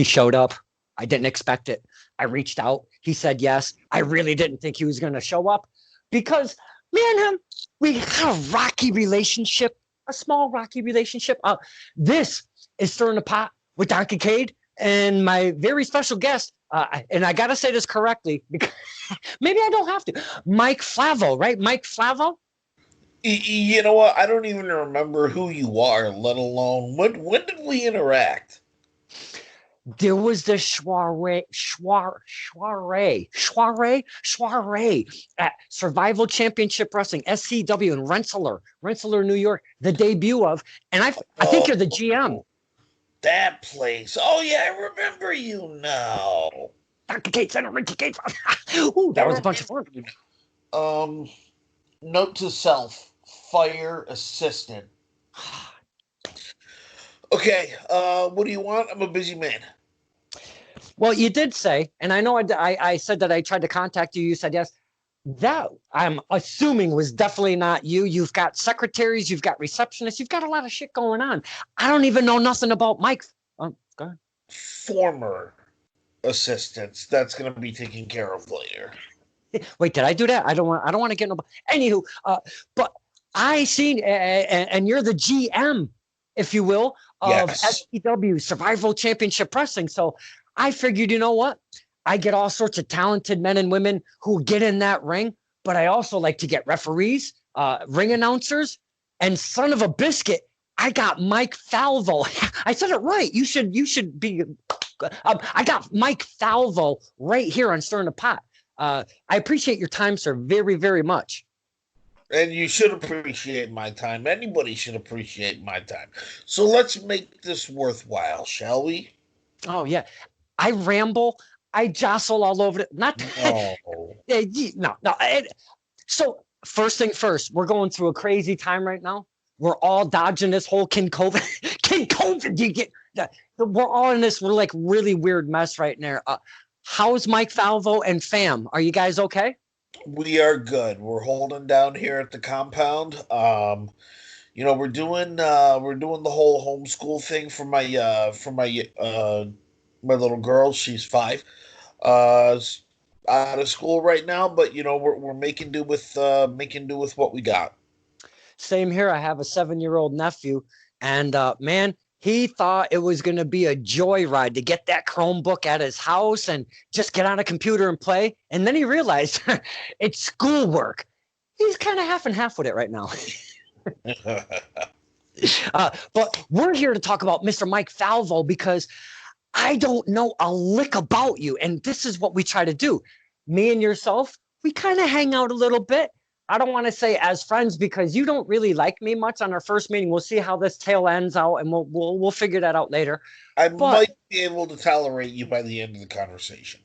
He showed up. I didn't expect it. I reached out. He said yes. I really didn't think he was going to show up because me and him, we had a rocky relationship, a small rocky relationship. This is Stirring the Pot with Don Kincaid and my very special guest. And I got to say this correctly because maybe I don't have to. Mike Falvo, right? Mike Falvo? You know what? I don't even remember who you are, let alone when did we interact? There was the soiree at Survival Championship Wrestling, SCW in Rensselaer, New York, the debut of, and I think you're the GM. That place. Oh yeah, I remember you now. Dr. Kate Center, Ricky Kate. Ooh, that was a bunch of fun. Note to self: fire assistant. Okay, what do you want? I'm a busy man. Well, you did say, and I know I said that I tried to contact you. You said yes. That I'm assuming was definitely not you. You've got secretaries, you've got receptionists, you've got a lot of shit going on. I don't even know nothing about Mike. Go ahead. Former assistants. That's going to be taken care of later. Wait, did I do that? I don't want to get no. Anywho, but I seen, and you're the GM, if you will, of SCW Survival Championship Wrestling. So I figured, you know what? I get all sorts of talented men and women who get in that ring, but I also like to get referees, ring announcers, and son of a biscuit, I got Mike Falvo. I said it right. You should be. I got Mike Falvo right here on Stirring the Pot. I appreciate your time, sir, very, very much. And you should appreciate my time. Anybody should appreciate my time. So let's make this worthwhile, shall we? Oh, yeah. I ramble. I jostle all over it. Not no. So first thing first, we're going through a crazy time right now. We're all dodging this whole King COVID. You get we're all in this like really weird mess right now. How's Mike Falvo and fam? Are you guys okay? We are good. We're holding down here at the compound. We're doing the whole homeschool thing for my little girl. She's 5. Out of school right now, but we're making do with what we got. Same here. I have a 7-year-old nephew, and man, he thought it was going to be a joyride to get that Chromebook at his house and just get on a computer and play. And then he realized it's schoolwork. He's kind of half and half with it right now. But we're here to talk about Mr. Mike Falvo because I don't know a lick about you. And this is what we try to do. Me and yourself, we kind of hang out a little bit. I don't want to say as friends because you don't really like me much on our first meeting. We'll see how this tale ends out, and we'll figure that out later. I might be able to tolerate you by the end of the conversation.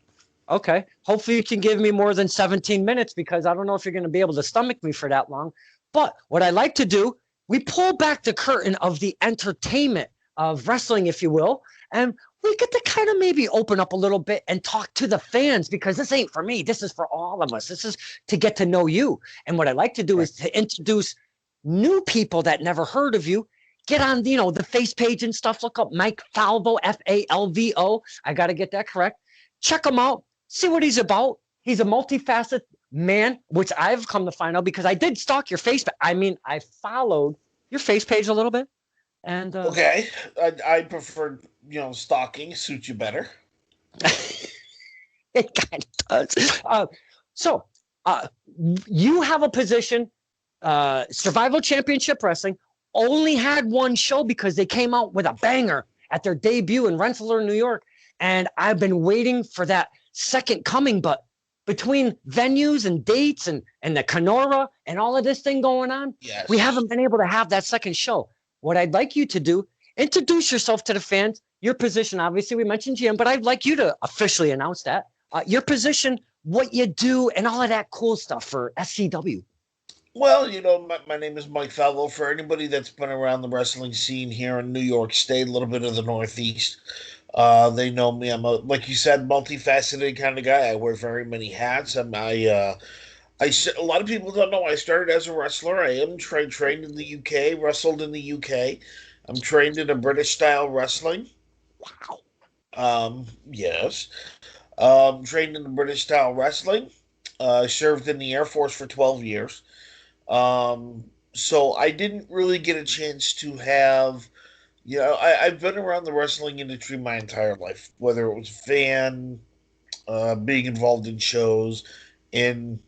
Okay. Hopefully you can give me more than 17 minutes because I don't know if you're going to be able to stomach me for that long. But what I like to do, we pull back the curtain of the entertainment of wrestling, if you will, and we get to kind of maybe open up a little bit and talk to the fans because this ain't for me. This is for all of us. This is to get to know you. And what I like to do is to introduce new people that never heard of you. Get on, the face page and stuff. Look up Mike Falvo, Falvo. I got to get that correct. Check him out. See what he's about. He's a multifaceted man, which I've come to find out because I did stalk your face. I followed your face page a little bit. And okay, I prefer stalking suits you better. It kind of does. So you have a position, Survival Championship Wrestling. Only had one show because they came out with a banger at their debut in Rensselaer, New York, and I've been waiting for that second coming. But between venues and dates and the Kenora and all of this thing going on, yes, we haven't been able to have that second show. What I'd like you to do, introduce yourself to the fans, your position. Obviously, we mentioned GM, but I'd like you to officially announce that. Your position, what you do, and all of that cool stuff for SCW. Well, my name is Mike Falvo. For anybody that's been around the wrestling scene here in New York State, a little bit of the Northeast, they know me. I'm like you said, multifaceted kind of guy. I wear very many hats. A lot of people don't know I started as a wrestler. I am trained in the UK, wrestled in the UK. I'm trained in a British style wrestling. Wow. Yes. Trained in the British style wrestling. Served in the Air Force for 12 years. So I didn't really get a chance to have, I've been around the wrestling industry my entire life, whether it was fan, being involved in shows in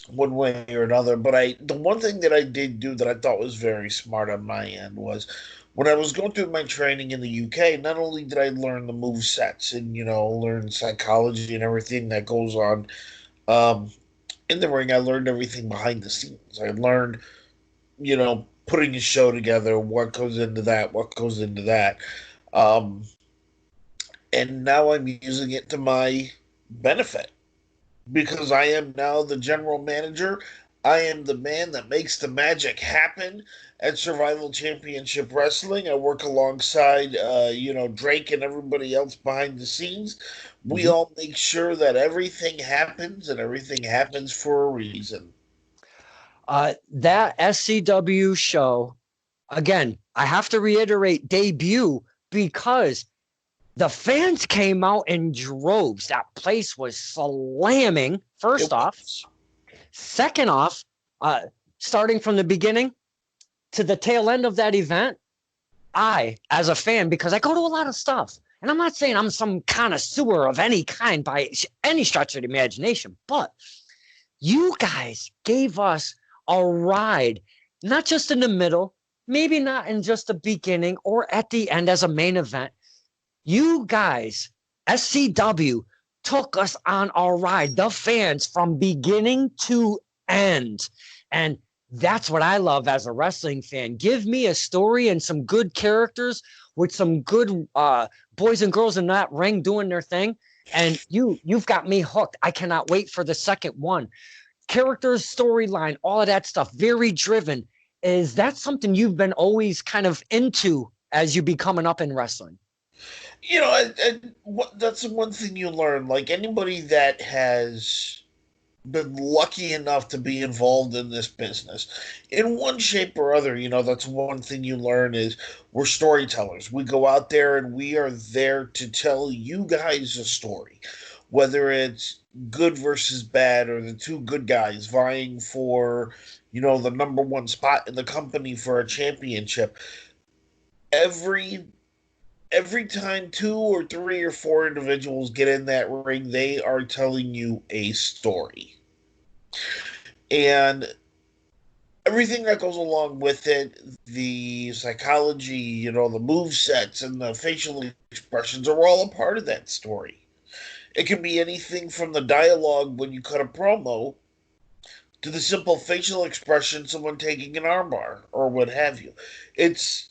one way or another. But the one thing that I did do that I thought was very smart on my end was when I was going through my training in the UK, not only did I learn the move sets and, learn psychology and everything that goes on, um, in the ring, I learned everything behind the scenes. I learned, putting a show together, what goes into that, what goes into that. Um, and now I'm using it to my benefit because I am now the general manager. I am the man that makes the magic happen at Survival Championship Wrestling. I work alongside, Drake and everybody else behind the scenes. We Mhm. all make sure that everything happens and everything happens for a reason. That SCW show, again, I have to reiterate debut because the fans came out in droves. That place was slamming, It first off. was. Second off, uh, starting from the beginning to the tail end of that event, I, as a fan, because I go to a lot of stuff, and I'm not saying I'm some connoisseur of any kind by any stretch of the imagination, but you guys gave us a ride, not just in the middle, maybe not in just the beginning or at the end as a main event. You guys, SCW, took us on our ride, the fans, from beginning to end. And that's what I love as a wrestling fan. Give me a story and some good characters with some good boys and girls in that ring doing their thing. And you've got me hooked. I cannot wait for the second one. Characters, storyline, all of that stuff, very driven. Is that something you've been always kind of into as you be coming up in wrestling? That's the one thing you learn. Like anybody that has been lucky enough to be involved in this business in one shape or other, that's one thing you learn is we're storytellers. We go out there and we are there to tell you guys a story, whether it's good versus bad or the two good guys vying for, the number one spot in the company for a championship. Every every time two or three or four individuals get in that ring, they are telling you a story. And everything that goes along with it, the psychology, the move sets and the facial expressions are all a part of that story. It can be anything from the dialogue when you cut a promo to the simple facial expression someone taking an armbar or what have you. It's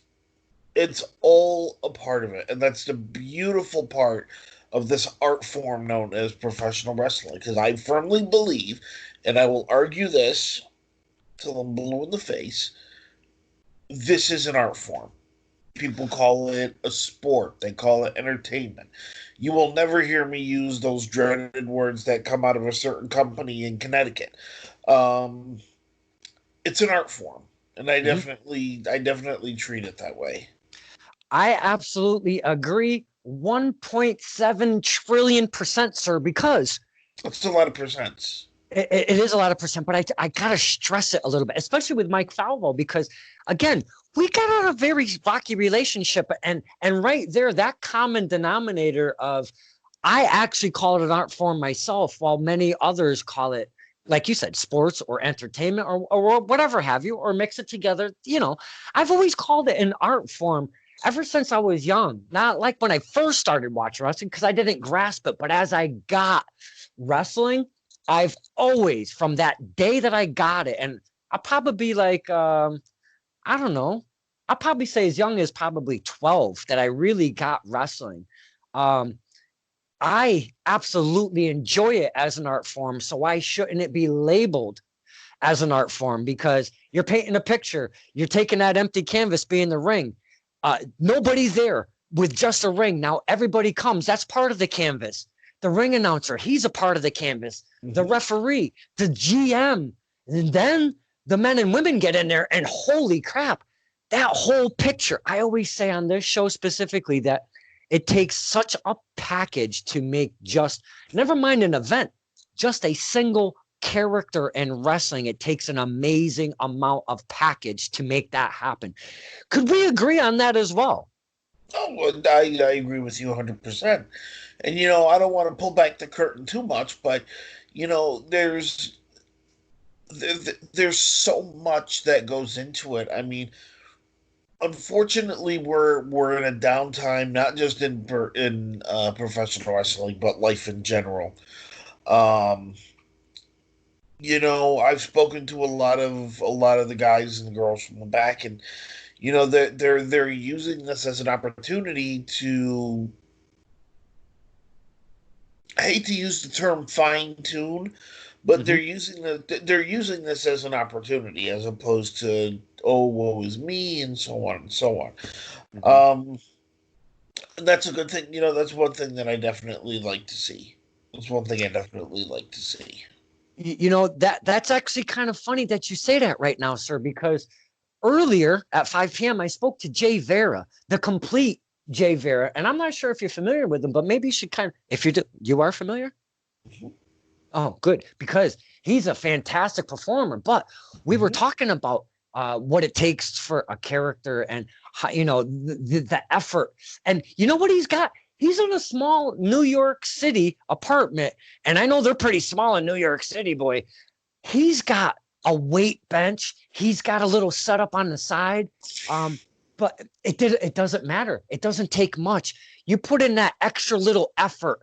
it's all a part of it, and that's the beautiful part of this art form known as professional wrestling, because I firmly believe, and I will argue this till I'm blue in the face, this is an art form. People call it a sport, they call it entertainment. You will never hear me use those dreaded words that come out of a certain company in Connecticut. um, it's an art form, and I Mhm. definitely treat it that way. I absolutely agree 1.7 trillion percent, sir, because That's a lot of percents. it is a lot of percent, but I got to stress it a little bit, especially with Mike Falvo, because again, we got a very rocky relationship. And right there, that common denominator of, I actually call it an art form myself, while many others call it, like you said, sports or entertainment or whatever have you, or mix it together. I've always called it an art form ever since I was young. Not like when I first started watching wrestling because I didn't grasp it, but as I got wrestling, I've always, from that day that I got it, and I'll probably be like, I don't know, I'll probably say as young as probably 12 that I really got wrestling. Um, I absolutely enjoy it as an art form. So why shouldn't it be labeled as an art form? Because you're painting a picture, you're taking that empty canvas being the ring. Nobody's there with just a ring. Now everybody comes. That's part of the canvas. The ring announcer, he's a part of the canvas. The Mm-hmm. referee, the GM, and then the men and women get in there, and holy crap, that whole picture. I always say on this show specifically that It takes such a package to make just, never mind an event, just a single character in wrestling. It takes an amazing amount of package to make that happen. Could we agree on that as well? Oh, well, I agree with you 100%. And, I don't want to pull back the curtain too much, but, there's so much that goes into it. I mean, unfortunately, we're in a downtime, not just in professional wrestling, but life in general. Um, I've spoken to a lot of the guys and the girls from the back, and they're using this as an opportunity to. I hate to use the term fine tune, but Mm-hmm. they're using this as an opportunity as opposed to, oh, woe is me, and so on and so on. Mm-hmm. Um, and that's a good thing. That's one thing that I definitely like to see. That's one thing I definitely like to see. That's actually kind of funny that you say that right now, sir, because earlier at 5 p.m. I spoke to Jay Vera, the complete Jay Vera, and I'm not sure if you're familiar with him, but maybe you should if you do, you are familiar. Mhm. Oh, good, because he's a fantastic performer. But we were Mhm. talking about what it takes for a character and how, the effort. And you know what he's got? He's in a small New York City apartment, and I know they're pretty small in New York City, boy. He's got a weight bench. He's got a little setup on the side. Um, but it doesn't matter. It doesn't take much. You put in that extra little effort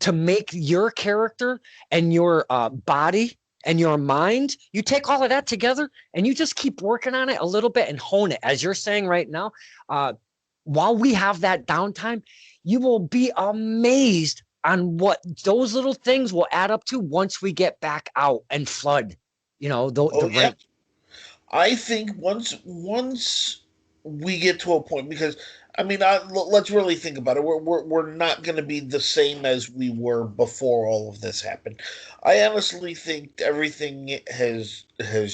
to make your character and your body and your mind. You take all of that together and you just keep working on it a little bit and hone it. As you're saying right now, uh, while we have that downtime, you will be amazed on what those little things will add up to once we get back out and flood, the Oh yeah, rink. I think once we get to a point, because I mean, let's really think about it. We're not going to be the same as we were before all of this happened. I honestly think everything has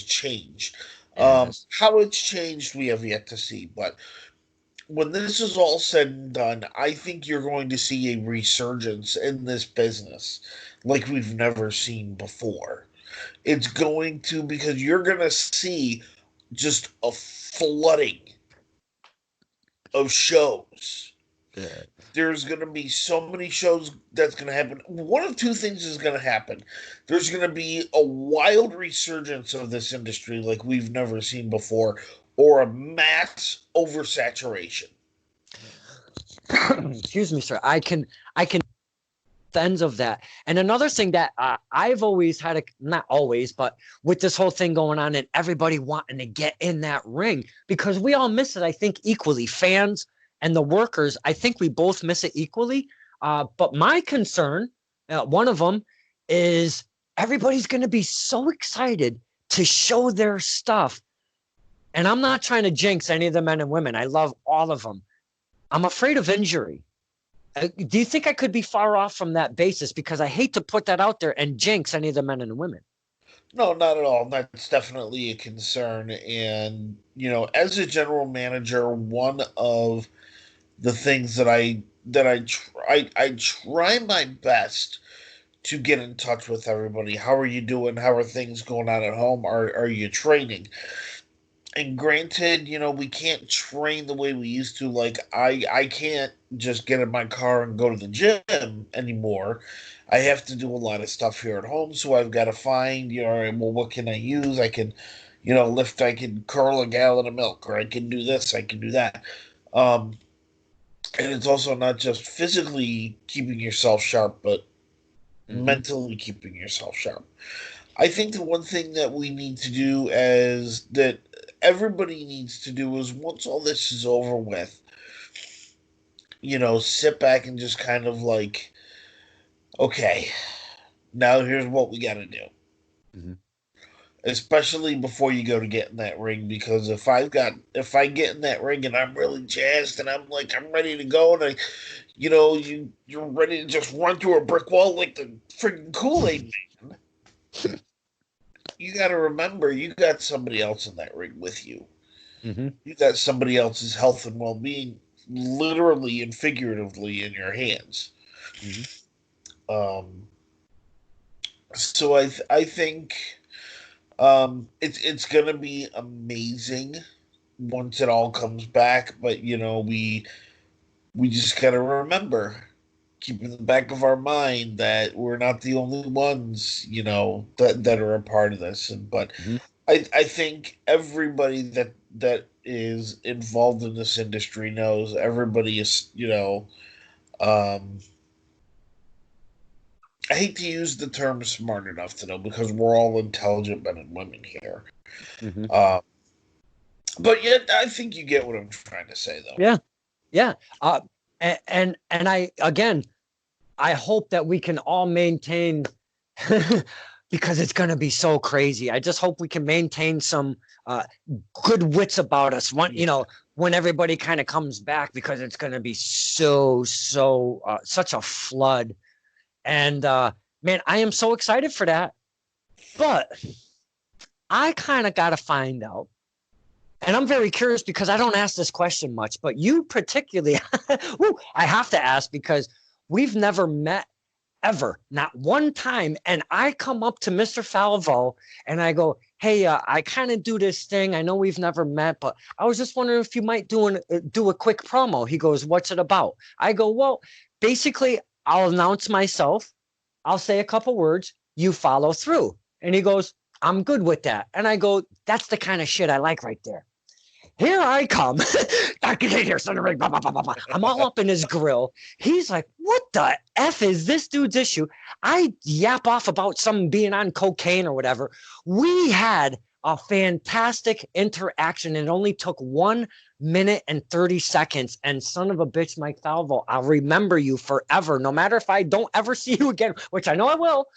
changed. Yes. How it's changed, we have yet to see. But when this is all said and done, I think you're going to see a resurgence in this business like we've never seen before. It's going to, because you're going to see just a flooding of shows. Yeah. There's going to be so many shows that's going to happen. One of two things is going to happen. There's going to be a wild resurgence of this industry like we've never seen before, or a mass oversaturation. Excuse me, sir. I can ends of that. And another thing that I've always had, not always, but with this whole thing going on and everybody wanting to get in that ring, because we all miss it, I think, equally. Fans and the workers, I think we both miss it equally. But my concern, one of them, is everybody's going to be so excited to show their stuff. And I'm not trying to jinx any of the men and women. I love all of them. I'm afraid of injury. Do you think I could be far off from that basis? Because I hate to put that out there and jinx any of the men and women. No, not at all. That's definitely a concern. And, as a general manager, one of the things that I try my best to get in touch with everybody. How are you doing? How are things going on at home? Are you training? And granted, we can't train the way we used to. Like I can't just get in my car and go to the gym anymore. I have to do a lot of stuff here at home, so I've got to find, well, what can I use? I can, lift. I can curl a gallon of milk, or I can do this. I can do that. Um, and it's also not just physically keeping yourself sharp, but Mm-hmm. mentally keeping yourself sharp. I think the one thing that we need to do, as that everybody needs to do, is once all this is over with, sit back and just kind of like, okay, now here's what we got to do. Mm-hmm. Especially before you go to get in that ring, because if I get in that ring and I'm really jazzed and I'm ready to go, and you're ready to just run through a brick wall like the freaking Kool-Aid man, you got to remember you got somebody else in that ring with you. Mm-hmm. You got somebody else's health and well-being literally and figuratively in your hands. Mhm. Um, so I think it's gonna be amazing once it all comes back. But we just gotta remember, keep in the back of our mind that we're not the only ones, that are a part of this. But Mhm. I think everybody that is involved in this industry knows. Everybody is, um, I hate to use the term smart enough to know, because we're all intelligent men and women here. Mhm. Uh, but yet, I think you get what I'm trying to say, though. Yeah. Yeah. And I again, I hope that we can all maintain because it's going to be so crazy. I just hope we can maintain some uh, good wits about us when everybody kind of comes back, because it's going to be such a flood. And man, I am so excited for that. But I kind of got to find out. And I'm very curious because I don't ask this question much, but you particularly, I have to ask because we've never met ever, not one time. And I come up to Mr. Falvo and I go, hey, I kind of do this thing. I know we've never met, but I was just wondering if you might do a quick promo. He goes, what's it about? I go, well, basically, I'll announce myself. I'll say a couple words. You follow through. And he goes, I'm good with that. And I go, that's the kind of shit I like right there. Here I come. Kincaid here, son of a blah, blah, blah, blah, blah. I'm all up in his grill. He's like, what the F is this dude's issue? I yap off about some being on cocaine or whatever. We had a fantastic interaction. It only took 1 minute and 30 seconds. And son of a bitch, Mike Falvo, I'll remember you forever, no matter if I don't ever see you again, which I know I will.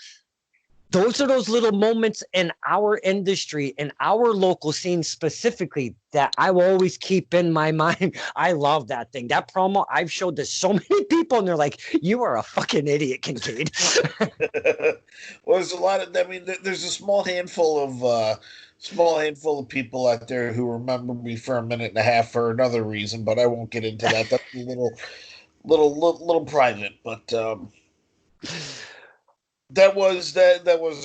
Those are those little moments in our industry, in our local scene specifically, that I will always keep in my mind. I love that thing. That promo, I've showed to so many people, and they're like, you are a fucking idiot, Kincaid. Well, there's a lot of, I mean, there's a small handful of people out there who remember me for a minute and a half for another reason, but I won't get into that. That's a little private. But that was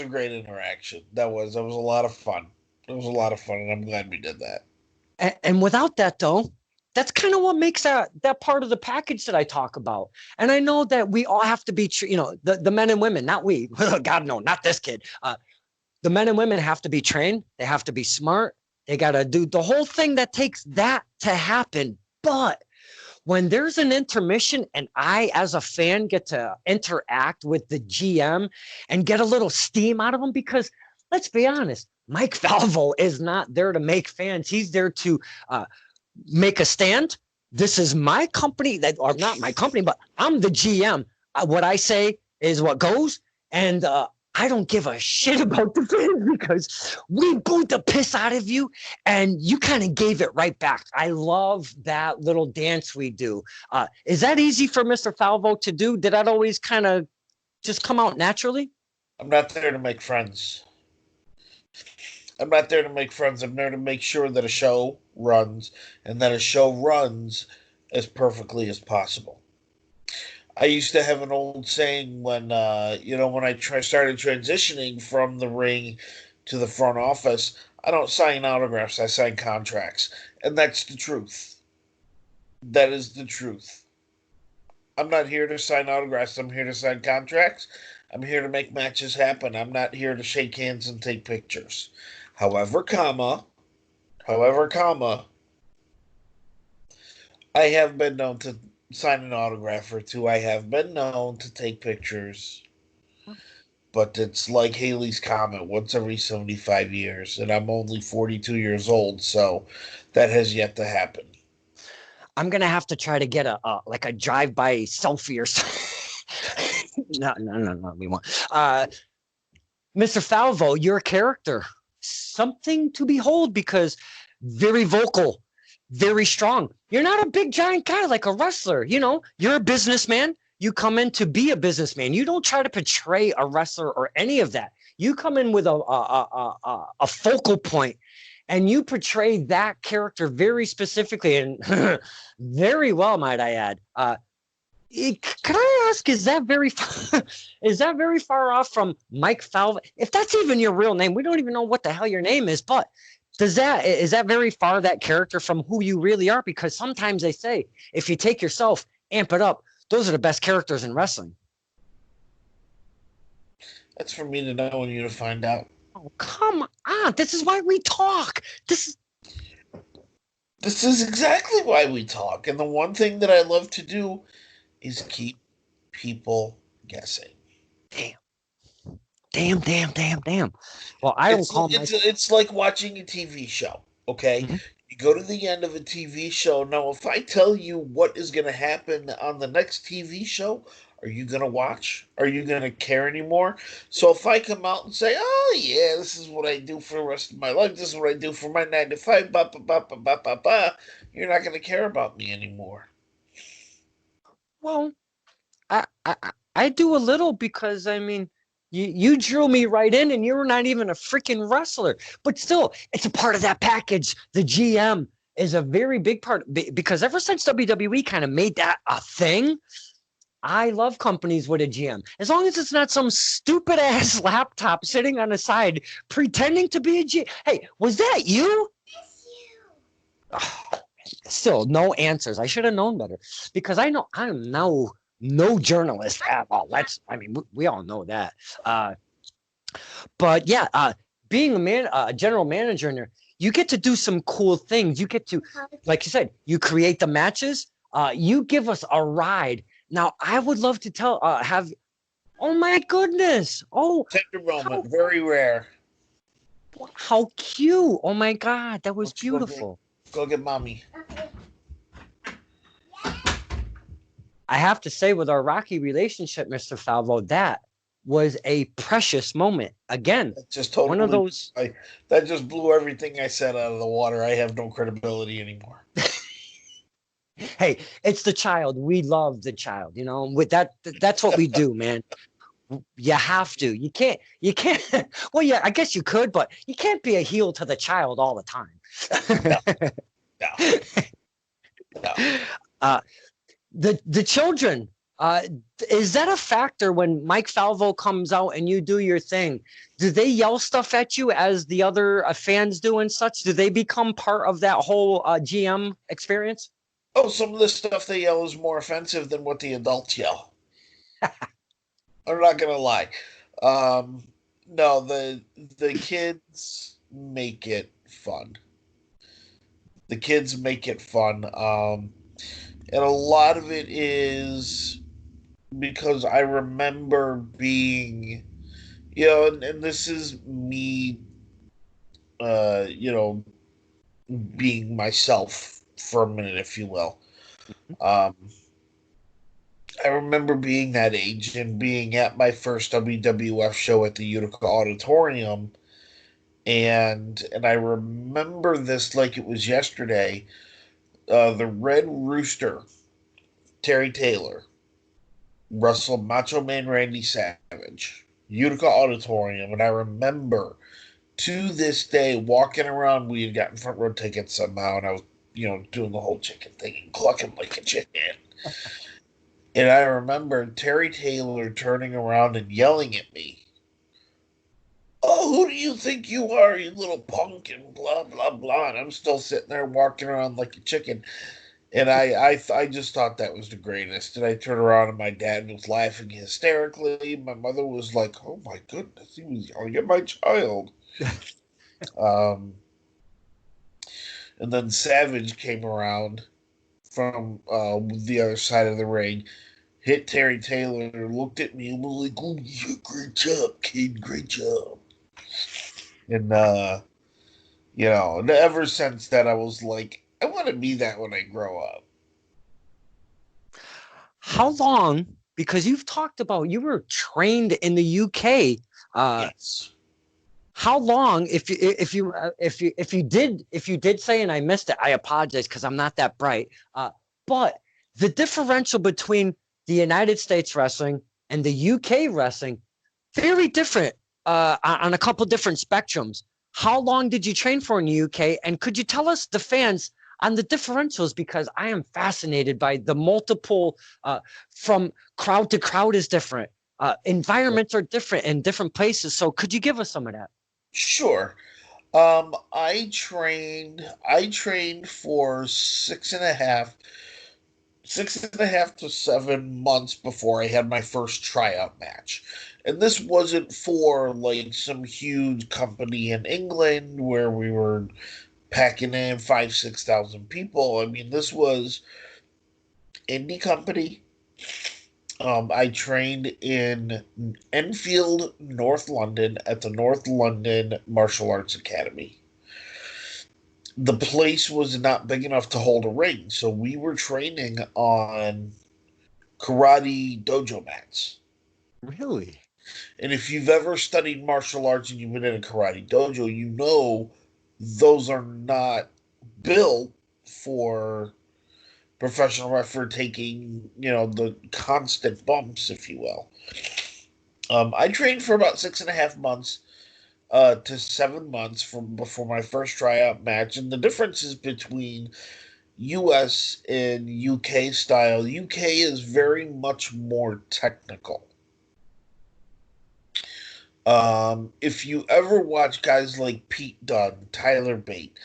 a great interaction. That was a lot of fun. It was a lot of fun, and I'm glad we did that. And without that, though, that's kind of what makes that part of the package that I talk about. And I know that we all have to be, the men and women, not we. God, no, not this kid. The men and women have to be trained. They have to be smart. They got to do the whole thing that takes that to happen. But when there's an intermission and I, as a fan, get to interact with the GM and get a little steam out of them, because let's be honest, Mike Falvo is not there to make fans. He's there to make a stand. This is my company, or not my company, but I'm the GM. What I say is what goes. And I don't give a shit about the fans, because we booed the piss out of you and you kind of gave it right back. I love that little dance we do. Is that easy for Mr. Falvo to do? Did that always kind of just come out naturally? I'm not there to make friends. I'm not there to make friends. I'm there to make sure that a show runs, and that a show runs as perfectly as possible. I used to have an old saying when I started transitioning from the ring to the front office. I don't sign autographs, I sign contracts. And that's the truth. That is the truth. I'm not here to sign autographs, I'm here to sign contracts. I'm here to make matches happen. I'm not here to shake hands and take pictures. However, I have been known to sign an autograph or two. I have been known to take pictures. But it's like Haley's Comet once every 75 years. And I'm only 42 years old, so that has yet to happen. I'm going to have to try to get a drive-by selfie or something. No, we won't. Mr. Falvo, your character, something to behold, because very vocal, very strong. You're not a big giant guy like a wrestler. You're a businessman. You come in to be a businessman. You don't try to portray a wrestler or any of that. You come in with a focal point, and you portray that character very specifically and very well, might I add. Can I ask, is that very is that very far off from Mike Falvo? If that's even your real name, we don't even know what the hell your name is, but is that very far, that character, from who you really are? Because sometimes they say if you take yourself, amp it up, those are the best characters in wrestling. That's for me to know and you to find out. Oh, come on. This is why we talk. This is exactly why we talk. And the one thing that I love to do is keep people guessing. Damn. Well, I don't call it's like watching a TV show, okay? Mm-hmm. You go to the end of a TV show. Now, if I tell you what is going to happen on the next TV show, are you going to watch? Are you going to care anymore? So if I come out and say, oh, yeah, this is what I do for the rest of my life. This is what I do for my 9 to 5, you're not going to care about me anymore. Well, I do a little, because, I mean, you drew me right in, and you're not even a freaking wrestler. But still, it's a part of that package. The GM is a very big part, because ever since WWE kind of made that a thing, I love companies with a GM. As long as it's not some stupid ass laptop sitting on the side pretending to be a GM. Hey, was that you? Yes, you. Oh, still, no answers. I should have known better, because I know I'm no journalist at all. We all know that. But yeah, being a general manager in there, you get to do some cool things. You get to, like you said, you create the matches. You give us a ride. Now, I would love to oh my goodness. Oh, tender moment, very rare. How cute. Oh my God, that was beautiful. Go get mommy. I have to say, with our rocky relationship, Mr. Falvo, that was a precious moment. Again, just totally, one of those. That just blew everything I said out of the water. I have no credibility anymore. Hey, it's the child. We love the child. With that's what we do, man. You have to. You can't. Well, yeah, I guess you could, but you can't be a heel to the child all the time. No. The children, is that a factor when Mike Falvo comes out and you do your thing? Do they yell stuff at you as the other fans do and such? Do they become part of that whole GM experience? Oh, some of the stuff they yell is more offensive than what the adults yell. I'm not gonna lie. No, the kids make it fun. The kids make it fun. And a lot of it is because I remember being, and this is me, being myself for a minute, if you will. I remember being that age and being at my first WWF show at the Utica Auditorium. And I remember this like it was yesterday. The Red Rooster, Terry Taylor, wrestled Macho Man Randy Savage, Utica Auditorium, and I remember to this day walking around. We had gotten front row tickets somehow, and I was, doing the whole chicken thing and clucking like a chicken. And I remember Terry Taylor turning around and yelling at me, "Oh, who do you think you are, you little punk," and blah, blah, blah. And I'm still sitting there walking around like a chicken. And I just thought that was the greatest. And I turned around and my dad was laughing hysterically. My mother was like, "Oh my goodness, he was yelling at my child." And then Savage came around from the other side of the ring, hit Terry Taylor, looked at me and was like, "Oh, yeah, great job, kid, great job." And, ever since that, I was like, I want to be that when I grow up. How long? Because you've talked about you were trained in the UK. Yes. How long? If you did say, and I missed it, I apologize because I'm not that bright. But the differential between the United States wrestling and the UK wrestling, very different on a couple different spectrums. how long did you train for in the UK? And could you tell us, the fans, on the differentials? Because I am fascinated by the multiple, from crowd to crowd is different. Environments are different in different places. So could you give us some of that? Sure. I trained for 6.5 to 7 months before I had my first tryout match. And this wasn't for like some huge company in England where we were packing in 6,000 people. I mean, this was indie company. I trained in Enfield, North London, at the North London Martial Arts Academy. The place was not big enough to hold a ring, so we were training on karate dojo mats. Really? And if you've ever studied martial arts and you've been in a karate dojo, you know those are not built for professional effort taking, the constant bumps, if you will. I trained for about 6.5 months to 7 months from before my first tryout match, and the differences between U.S. and UK style. UK is very much more technical. If you ever watch guys like Pete Dunne, Tyler Bate,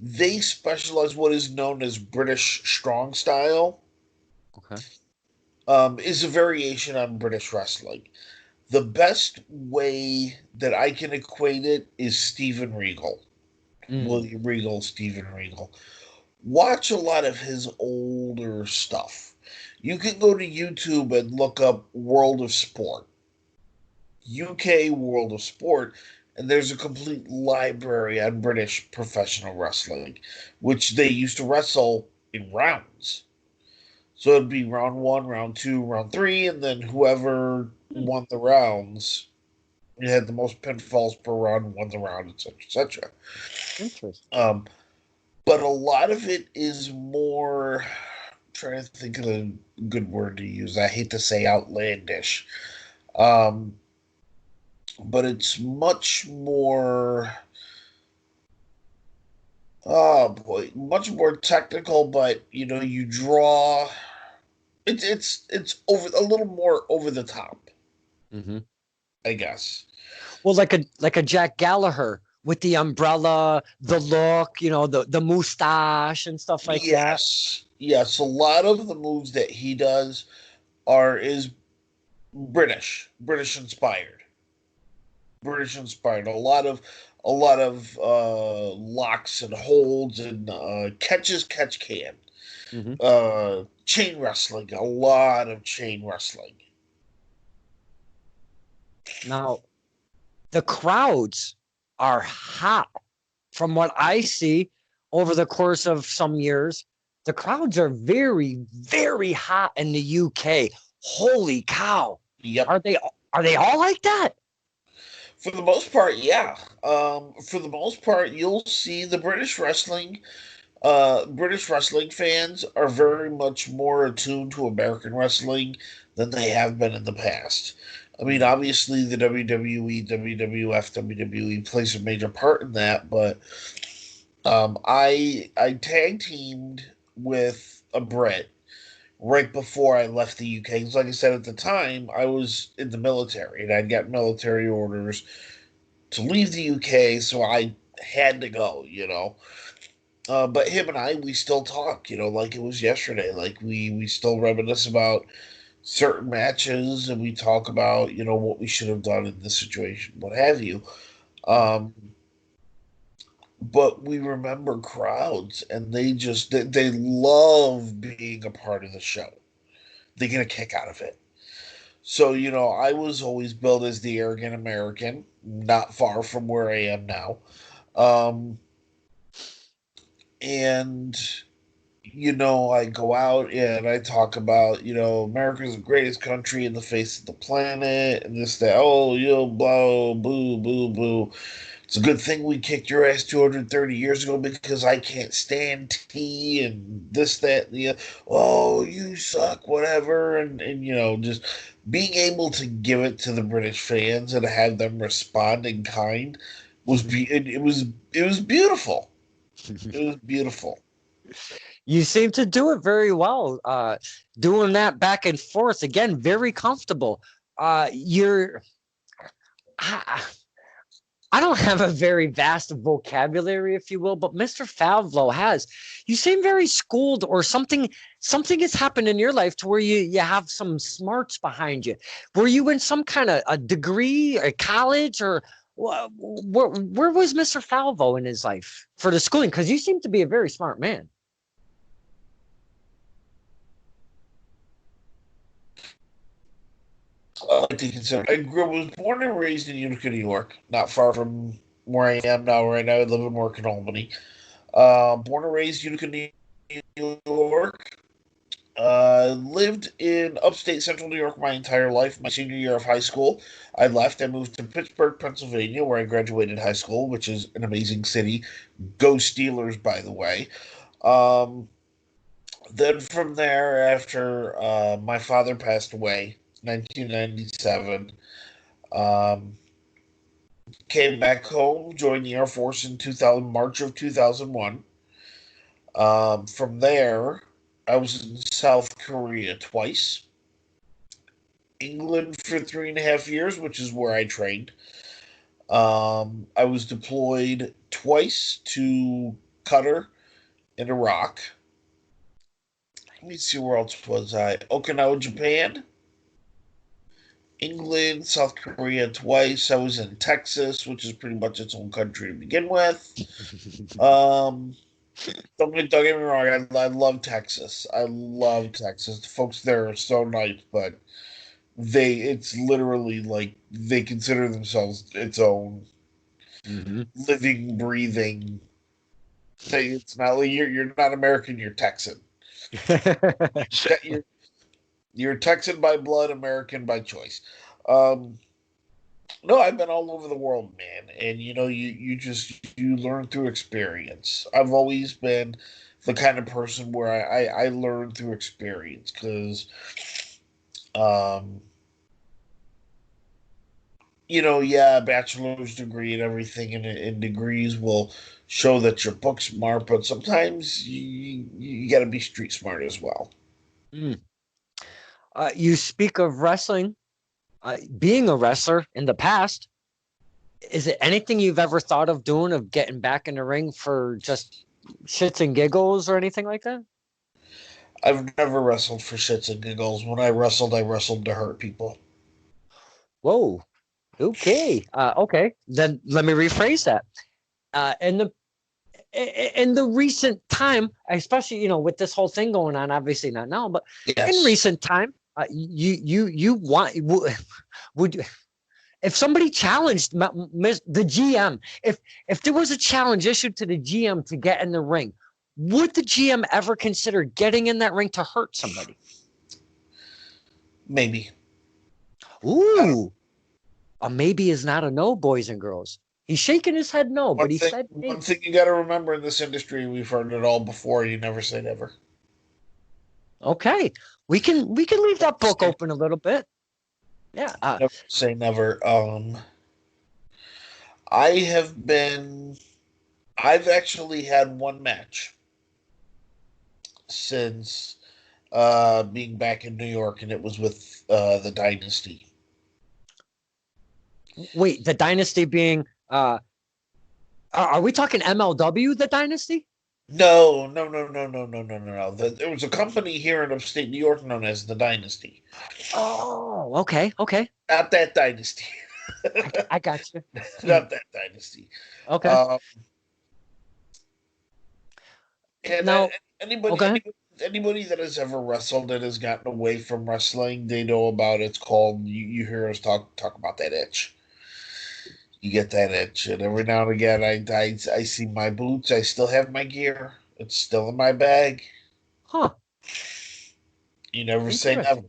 they specialize what is known as British strong style. Okay. Is a variation on British wrestling. The best way that I can equate it is Steven Regal. Mm. William Regal, Steven Regal. Watch a lot of his older stuff. You can go to YouTube and look up World of Sport, UK World of Sport, and there's a complete library on British professional wrestling, which they used to wrestle in rounds. So it'd be round one, round two, round three, and then whoever Hmm. won the rounds, you had the most pinfalls per round, won the round, etc., etc. Interesting. Um, but a lot of it is more. Trying to think of a good word to use. I hate to say outlandish, um, but it's much more. Oh boy, much more technical. But you draw. It's over a little more over the top, Hmm. I guess. Well, like a Jack Gallagher with the umbrella, the look, the mustache and stuff like that. Yes, yes. A lot of the moves that he does is British inspired. British inspired. A lot of locks and holds and catches, catch can. Hmm. Chain wrestling. A lot of chain wrestling. Now, the crowds are hot. From what I see over the course of some years, the crowds are very, very hot in the UK. Holy cow. Yep. Are they all like that? For the most part, yeah. For the most part, you'll see the British wrestling fans are very much more attuned to American wrestling than they have been in the past. I mean, Mm. obviously the WWE, WWF, WWE plays a major part in that, but I tag teamed with a Brit right before I left the UK. 'Cause like I said at the time, I was in the military and I'd got military orders to leave the UK, so I had to go. But him and we still talk, like it was yesterday. Like we still reminisce about certain matches, and we talk about what we should have done in this situation, what have you. Mm. Um, but we remember crowds, and they love being a part of the show. They get a kick out of it. So I was always billed as the arrogant American, not far from where I am now. Um, and I go out and I talk about, America's the greatest country in the face of the planet and this, that. Oh, blah, boo, boo, boo. It's a good thing we kicked your ass 230 years ago because I can't stand tea and this, that, and the other. Oh, you suck, whatever. And just being able to give it to the British fans and have them respond in kind it was beautiful. It was beautiful. You seem to do it very well. Doing that back and forth again, very comfortable. You're. I, I don't have a very vast vocabulary, if you will, but Mr. Falvo has. You seem very schooled, or something. Something has happened in your life to where you have some smarts behind you. Were you in some kind of a degree, a college, or where was Mr. Falvo in his life for the schooling? Because you seem to be a very smart man. I like to consider. Was born and raised in Utica, New York, not far from where I am now. Right now, I live and work in Albany. Born and raised Utica, New York. Lived in upstate central New York my entire life. My senior year of high school, I left. I moved to Pittsburgh, Pennsylvania, where I graduated high school, which is an amazing city. Go Steelers, by the way. Um, then from there, after my father passed away, 1997, um, came back home, joined the Air Force in 2000, March of 2001. From there, I was in South Korea twice, England for 3.5 years, which is where I trained. I was deployed twice to Qatar and Iraq. Let me see, where else was I? Okinawa, Japan, England, South Korea twice. I was in Texas, which is pretty much its own country to begin with. Don't get me wrong, I love Texas. I love Texas. The folks there are so nice, but it's literally like they consider themselves its own living, breathing thing. It's not like you're not American, you're Texan. you're, you're Texan by blood, American by choice. Um, no, I've been all over the world, man, and you learn through experience. I've always been the kind of person where I learn through experience because, um, yeah, bachelor's degree and everything, and degrees will show that you're book smart, but sometimes you got to be street smart as well. Mm. You speak of wrestling, being a wrestler in the past. Is it anything you've ever thought of doing, of getting back in the ring for just shits and giggles or anything like that? I've never wrestled for shits and giggles. When I wrestled to hurt people. Whoa. Okay. Okay. Then let me rephrase that. In the recent time, especially with this whole thing going on, obviously not now, but in Yes. recent time, you want would you, if somebody challenged the GM, if there was a challenge issued to the GM to get in the ring, would the GM ever consider getting in that ring to hurt somebody? Maybe. Ooh, a maybe is not a no, boys and girls. He's shaking his head no, but he said maybe. One thing you got to remember in this industry, we've heard it all before. You never say never. Okay, we can leave that book open a little bit. Yeah. Never say never. I've actually had one match since being back in New York, and it was with the Dynasty. Wait, the Dynasty being are we talking MLW, the Dynasty? No, no, no, no, no, no, no, no, no. There was a company here in upstate New York known as the Dynasty. Oh, okay, okay. Not that Dynasty. I got you. Not that Dynasty. Okay. And Now, anybody that has ever wrestled and has gotten away from wrestling, they know about it. It's called, you hear us talk about that itch. You get that itch, and every now and again, I see my boots. I still have my gear. It's still in my bag. huh? You never say never.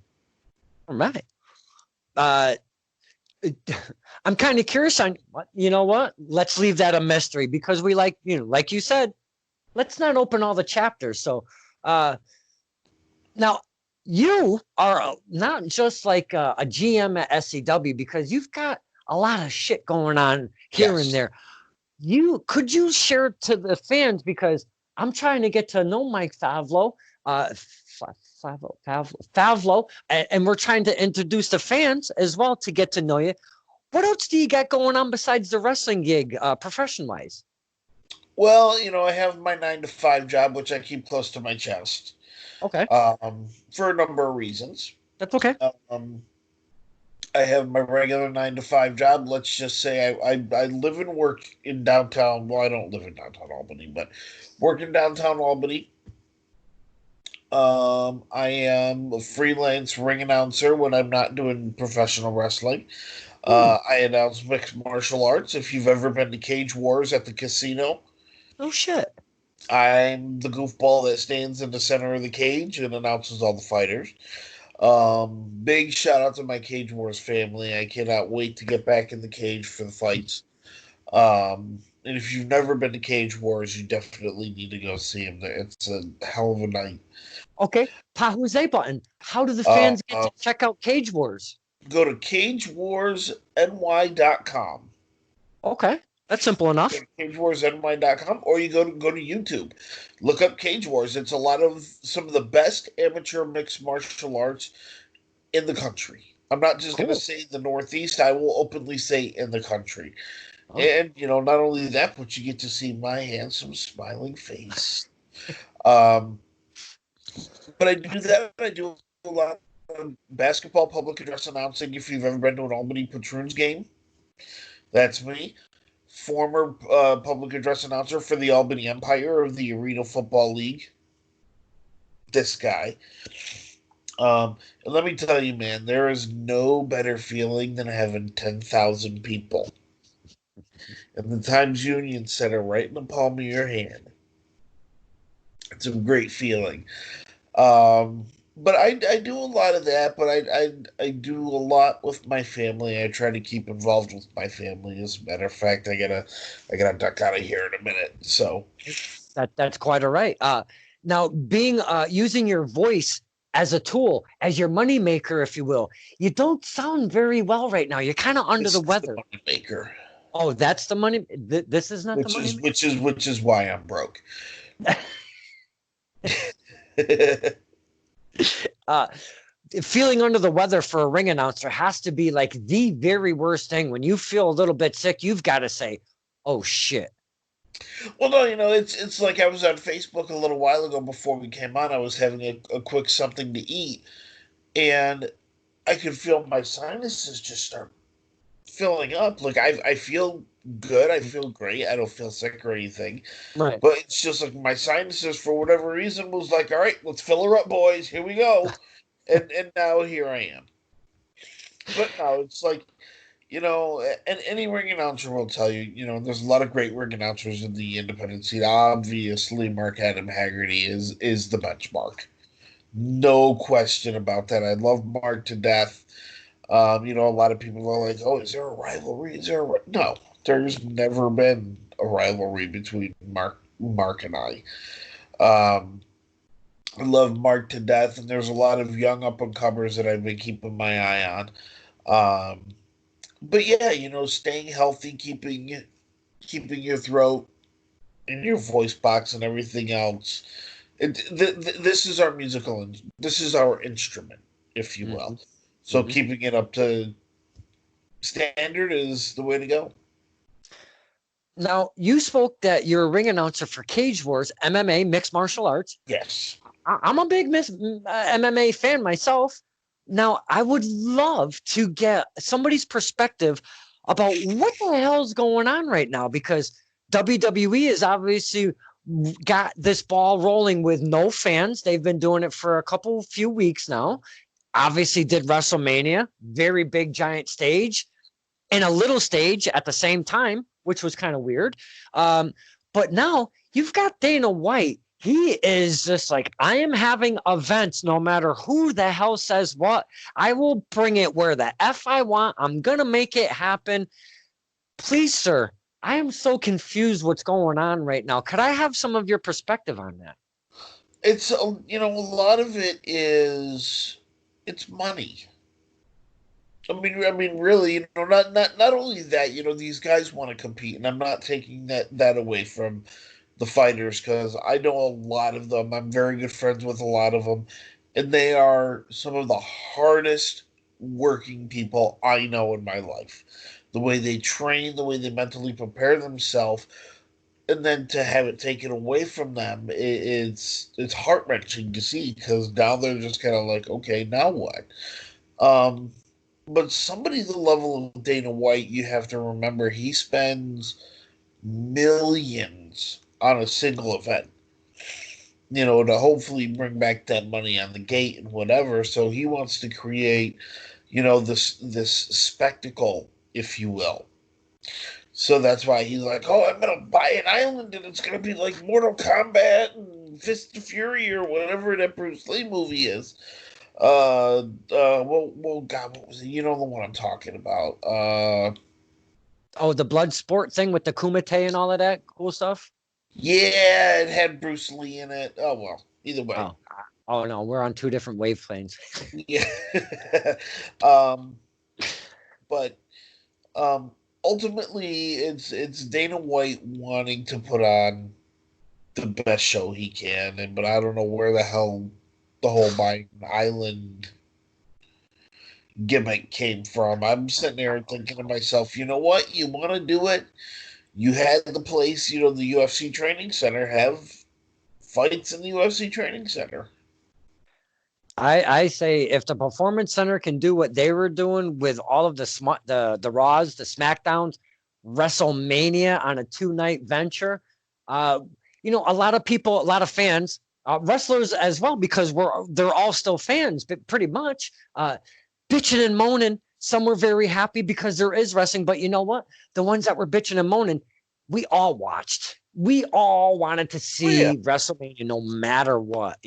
All right. I'm kind of curious on what. You know what? Let's leave that a mystery, because we like you said, let's not open all the chapters. So, now you are not just like a GM at SCW, because you've got a lot of shit going on here and there. Could you share it to the fans, because I'm trying to get to know Mike Favlo, Favlo, and we're trying to introduce the fans as well to get to know you. What else do you got going on besides the wrestling gig, profession wise? Well, I have my 9 to 5 job, which I keep close to my chest, Okay, for a number of reasons. that's okay. Um, I have my regular 9 to 5 job. Let's just say I live and work in downtown. Well, I don't live in downtown Albany, but work in downtown Albany. I am a freelance ring announcer when I'm not doing professional wrestling. I announce mixed martial arts. If you've ever been to Cage Wars at the casino, Oh shit. I'm the goofball that stands in the center of the cage and announces all the fighters. Big shout out to my Cage Wars family. I cannot wait to get back in the cage for the fights. And if you've never been to Cage Wars, you definitely need to go see them. It's a hell of a night. Okay, Pause button. How do the Uh, fans get uh, to check out Cage Wars? Go to cagewarsny.com. Okay, that's simple enough. cagewarsny.com, or you go to YouTube. Look up Cage Wars. It's a lot of some of the best amateur mixed martial arts in the country. I'm not just going to Cool. say the Northeast. I will openly say in the country. Oh. And not only that, but you get to see my handsome, smiling face. Um, but I do that. I do a lot of basketball public address announcing. If you've ever been to an Albany Patroons game, that's me. Former public address announcer for the Albany Empire of the Arena Football League. This guy. And let me tell you, man, there is no better feeling than having 10,000 people in the Times Union Center right in the palm of your hand. It's a great feeling. But I do a lot of that, but I do a lot with my family. I try to keep involved with my family. As a matter of fact, I gotta duck out of here in a minute. So That's quite all right. Now, being using your voice as a tool, as your money maker, if you will, you don't sound very well right now. You're kind of under this the is weather. the money maker, Oh, that's the money. This is not the money. which is why I'm broke. uh, Feeling under the weather for a ring announcer has to be like the very worst thing. When you feel a little bit sick, you've got to say, "Oh shit." Well, no, it's like I was on Facebook a little while ago before we came on. I was having a quick something to eat, and I could feel my sinuses just start filling up. Like I feel good. I feel great. I don't feel sick or anything. Right. But it's just like my sinuses, for whatever reason, was like, all right, let's fill her up, boys. Here we go. And now here I am. But no, it's like, and any ring announcer will tell you, there's a lot of great ring announcers in the independent scene. Obviously, Mark Adam Haggerty is the benchmark. No question about that. I love Mark to death. A lot of people are like, "Oh, is there a rivalry? No, there's never been a rivalry between Mark and I. I love Mark to death, and there's a lot of young up and comers that I've been keeping my eye on. But yeah, staying healthy, keeping your throat and your voice box and everything else. This is our this is our instrument, if you will. Mm-hmm. So keeping it up to standard is the way to go. Now, you spoke that you're a ring announcer for Cage Wars, MMA, mixed martial arts. Yes. I'm a big MMA fan myself. Now, I would love to get somebody's perspective about what the hell's going on right now, because WWE has obviously got this ball rolling with no fans. They've been doing it for a few weeks now. Obviously did WrestleMania, very big giant stage, and a little stage at the same time, which was kind of weird. But now you've got Dana White. He is just like, I am having events no matter who the hell says what. I will bring it where the F I want. I'm going to make it happen. Please, sir, I am so confused what's going on right now. Could I have some of your perspective on that? It's, a lot of it is, it's money. Really, not only that, these guys want to compete, and I'm not taking that away from the fighters because I know a lot of them. I'm very good friends with a lot of them, and they are some of the hardest working people I know in my life. The way they train, the way they mentally prepare themselves, and then to have it taken away from them, it's heart wrenching to see because now they're just kind of like, okay, now what? Um, but somebody the level of Dana White, you have to remember he spends millions on a single event, to hopefully bring back that money on the gate and whatever. So he wants to create, this spectacle, if you will. So that's why he's like, oh, I'm gonna buy an island and it's gonna be like Mortal Kombat and Fist of Fury or whatever that Bruce Lee movie is. God, what was it? You know the one I'm talking about. Oh, the blood sport thing with the Kumite and all of that cool stuff. Yeah, it had Bruce Lee in it. Oh well, either way. Oh, oh no, we're on two different wavelengths. Yeah. um, but ultimately, it's Dana White wanting to put on the best show he can, but I don't know where the hell the whole buying island gimmick came from. I'm sitting there thinking to myself, you know what? You want to do it? You had the place, the UFC training center, have fights in the UFC training center. I say if the Performance Center can do what they were doing with all of the Raws, the SmackDowns, WrestleMania on a 2-night venture, a lot of people, a lot of fans, wrestlers as well, because they're all still fans, but pretty much bitching and moaning. Some were very happy because there is wrestling, but you know what? The ones that were bitching and moaning, we all watched. We all wanted to see WrestleMania no matter what.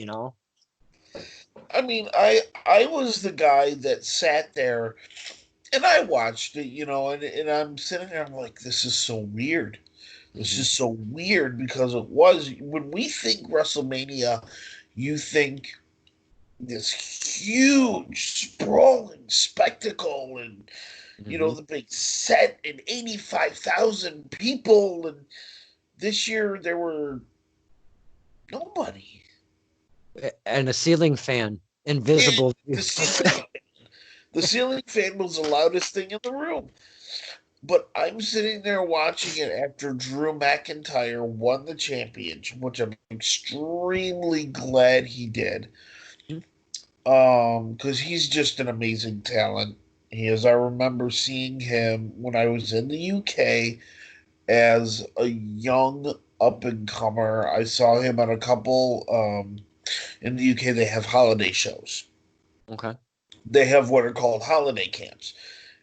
I was the guy that sat there and I watched it, and I'm sitting there, I'm like, this is so weird. This is so weird because when we think WrestleMania, you think this huge, sprawling spectacle and, the big set and 85,000 people. And this year there were nobody. And a ceiling fan, invisible. The ceiling fan was the loudest thing in the room. But I'm sitting there watching it after Drew McIntyre won the championship, which I'm extremely glad he did. Because he's just an amazing talent. He is. I remember seeing him when I was in the UK as a young up and comer. I saw him on a couple. In the UK, they have holiday shows. Okay. They have what are called holiday camps,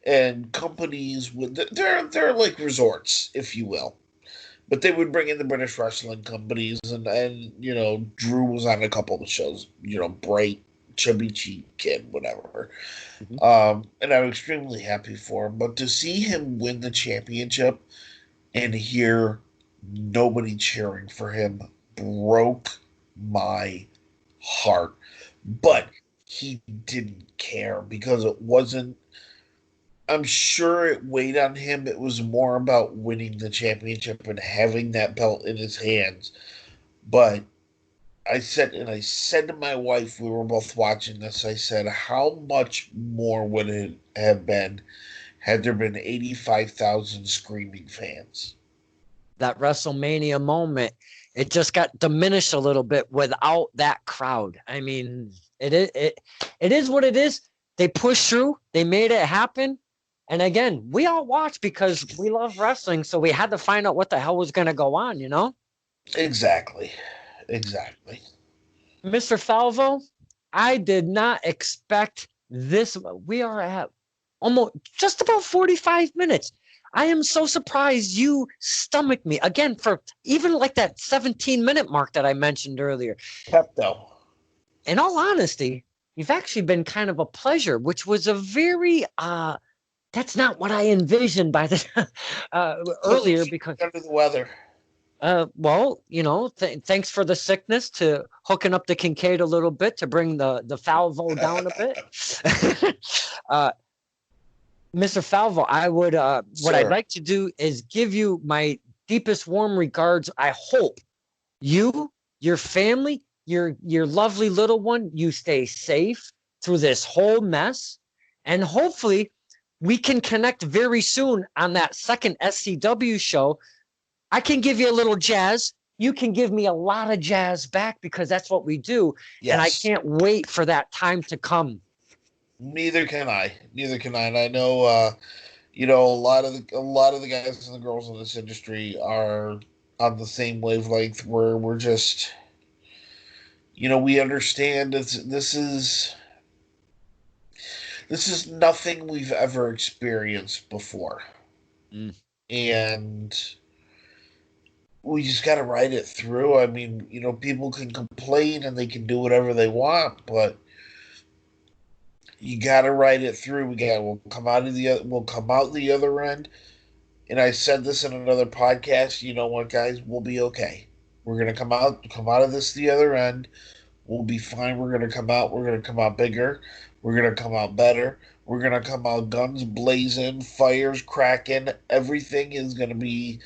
and companies they're like resorts, if you will. But they would bring in the British wrestling companies, and Drew was on a couple of the shows. Bright, Chubby Cheap Kid, whatever. And I'm extremely happy for him. But to see him win the championship and hear nobody cheering for him broke my heart. But he didn't care because it wasn't. I'm sure it weighed on him. It was more about winning the championship and having that belt in his hands. But I said to my wife, we were both watching this, I said, how much more would it have been had there been 85,000 screaming fans? That WrestleMania moment, it just got diminished a little bit without that crowd. I mean, it is what it is. They pushed through. They made it happen. And again, we all watched because we love wrestling, so we had to find out what the hell was going to go on, Exactly. Mr. Falvo, I did not expect this. We are at almost just about 45 minutes. I am so surprised you stomached me again for even like that 17-minute mark that I mentioned earlier. Pepto. In all honesty, you've actually been kind of a pleasure, which was a very that's not what I envisioned by the earlier because under the weather. Well, thanks for the sickness to hooking up the Kincaid a little bit to bring the Falvo down a bit. Mr. Falvo, I would what I'd Sir. like to do is give you my deepest warm regards. I hope you, your family, your lovely little one, you stay safe through this whole mess. And hopefully we can connect very soon on that second SCW show. I can give you a little jazz. You can give me a lot of jazz back because that's what we do. Yes. And I can't wait for that time to come. Neither can I. Neither can I. And I know, you know, a lot of the guys and the girls in this industry are on the same wavelength. Where we're just, you know, we understand this is nothing we've ever experienced before, Mm. and we just got to ride it through. I mean, you know, people can complain and they can do whatever they want, but you got to ride it through. We'll come out the other end. And I said this in another podcast. You know what, guys? We'll be okay. We're gonna come out of this the other end. We'll be fine. We're gonna come out. We're gonna come out bigger. We're gonna come out better. We're gonna come out guns blazing, fires cracking. Everything is gonna be,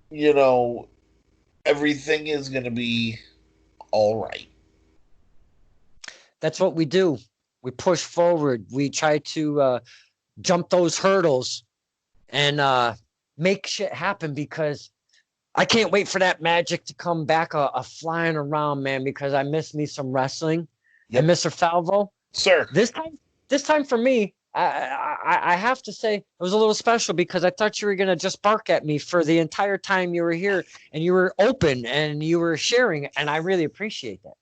you know, everything is gonna be all right. That's what we do. We push forward. We try to jump those hurdles and make shit happen because I can't wait for that magic to come back a flying around, man, because I miss me some wrestling. Yep. And Mr. Falvo, Sir. this time for me, I have to say it was a little special because I thought you were going to just bark at me for the entire time you were here and you were open and you were sharing. And I really appreciate that.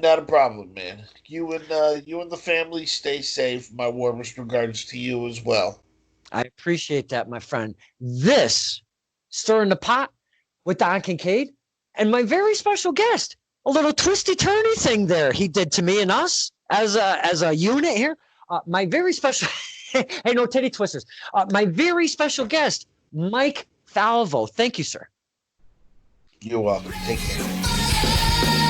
Not a problem, man. You and the family stay safe. My warmest regards to you as well. I appreciate that, my friend. This Stirring the Pot with Don Kincaid and my very special guest, a little twisty turny thing there he did to me and us as a unit here. My very special, hey, no titty twisters. My very special guest, Mike Falvo. Thank you, sir. You're welcome. Take care.